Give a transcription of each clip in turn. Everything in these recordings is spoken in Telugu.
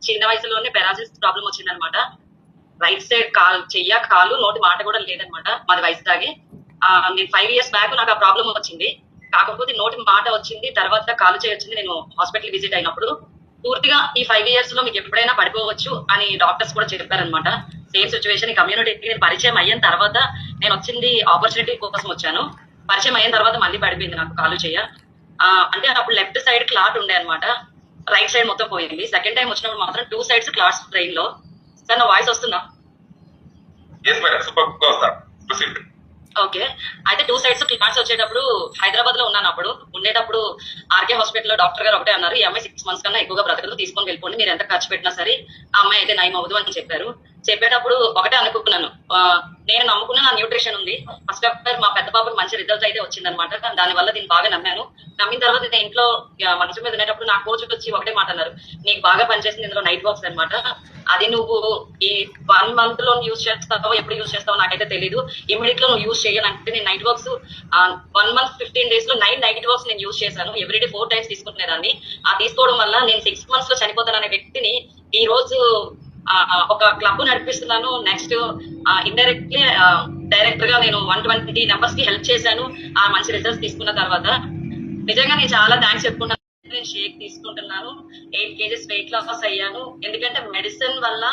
చిన్న వయసులోనే పెరాలసిస్ ప్రాబ్లం వచ్చిందనమాట. రైట్ సైడ్ కాలు నోటి మాట కూడా లేదనమాట. మాది వైజాగ్. నేను 5 years బ్యాక్ నాకు ఆ ప్రాబ్లం వచ్చింది. కాకపోతే నోటి మాట వచ్చింది, తర్వాత కాలు చేయి వచ్చింది. నేను హాస్పిటల్ విజిట్ అయినప్పుడు పూర్తిగా ఈ 5 years లో మీకు ఎప్పుడైనా పడిపోవచ్చు అని డాక్టర్స్ కూడా చెప్పారనమాట. సేమ్ సిచ్యువేషన్ ఈ కమ్యూనిటీకి నేను పరిచయం అయిన తర్వాత నేను వచ్చింది ఆపర్చునిటీ కోసం వచ్చాను. పరిచయం అయిన తర్వాత మళ్ళీ పడిపోయింది నాకు కాలు చేయ. అంటే అప్పుడు లెఫ్ట్ సైడ్ క్లాట్ ఉండే అనమాట, రైట్ సైడ్ మొత్తం పోయింది. సెకండ్ టైం వచ్చినప్పుడు మాత్రం 2 sides క్లాట్స్ బ్రెయిన్ లో. సార్ నా వాయిస్ వస్తుందా? ఓకే. అయితే 2 sides క్లాట్స్ వచ్చేటప్పుడు హైదరాబాద్ లో ఉన్నాను. అప్పుడు ఉండేటప్పుడు ఆర్కే హాస్పిటల్ లో డాక్టర్ గారు ఒకటే అన్నారు, ఈ అమ్మాయి 6 months కన్నా ఎక్కువగా బ్రతకదు, తీసుకొని వెళ్ళిపోండి, మీరు ఎంత ఖర్చు పెట్టినా సరే ఆ అమ్మాయి అయితే నయం అవ్వదు అని చెప్పారు. చెప్పేటప్పుడు ఒకటే అనుకున్నాను, నేను నమ్ముకున్న నా న్యూట్రిషన్ ఉంది. ఫస్ట్ ఆఫ్ ఆల్ మా పెద్ద పాపకు మంచి రిజల్ట్ అయితే వచ్చిందనమాట. దాని వల్ల దీన్ని బాగా నమ్మాను. నమ్మిన తర్వాత నేను ఇంట్లో మనసు మీద ఉండేటప్పుడు నా కోచ్ వచ్చి ఒకటే మాట అన్నారు, నీకు బాగా పనిచేసింది ఇందులో నైట్ వాక్స్ అనమాట. అది నువ్వు ఈ 1 month లో యూజ్ చేస్తావో ఎప్పుడు యూజ్ చేస్తావో నాకైతే తెలియదు. ఇమీడియట్ లో నువ్వు యూజ్ చేయాలంటే నేను నైట్ వాక్స్ 1 month 15 days లో 9 night walks నేను యూజ్ చేశాను. Everyday 4 times తీసుకుంటునేదాన్ని. తీసుకోవడం వల్ల నేను 6 months లో చనిపోతాననే వ్యక్తిని ఈ రోజు ఒక క్లబ్ నడిపిస్తున్నాను. నెక్స్ట్ ఇండైరెక్ట్లీ డైరెక్టర్ గా నేను 120 members కి హెల్ప్ చేశాను. మంచి రిజల్ట్స్ తీసుకున్న తర్వాత నిజంగా నేను చాలా థ్యాంక్స్ చెప్పుకుంటాను. నేను షేక్ తీసుకుంటున్నాను, 8 kgs వెయిట్ లాస్ అయ్యాను. ఎందుకంటే మెడిసిన్ వల్ల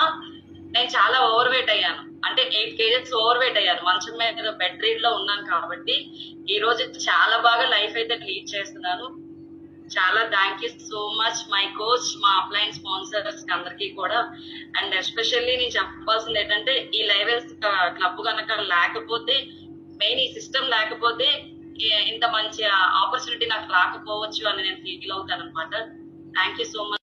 నేను చాలా ఓవర్ వెయిట్ అయ్యాను. అంటే 8 kgs ఓవర్ వెయిట్ అయ్యాను. మంచం మీద బెడ్ రీడ్ లో ఉన్నాను కాబట్టి ఈ రోజు చాలా బాగా లైఫ్ అయితే లీడ్ చేస్తున్నాను. చాలా thank you so much my coach, మా అప్లైన్ స్పాన్సర్స్ అందరికీ కూడా. అండ్ ఎస్పెషల్లీ నేను చెప్పాల్సింది ఏంటంటే ఈ లెవెల్స్ క్లబ్ కనుక లేకపోతే, మెయిన్ ఈ సిస్టమ్ లేకపోతే ఇంత మంచి ఆపర్చునిటీ నాకు రాకపోవచ్చు అని నేను ఫీల్ అవుతాను అనమాట. Thank you so much.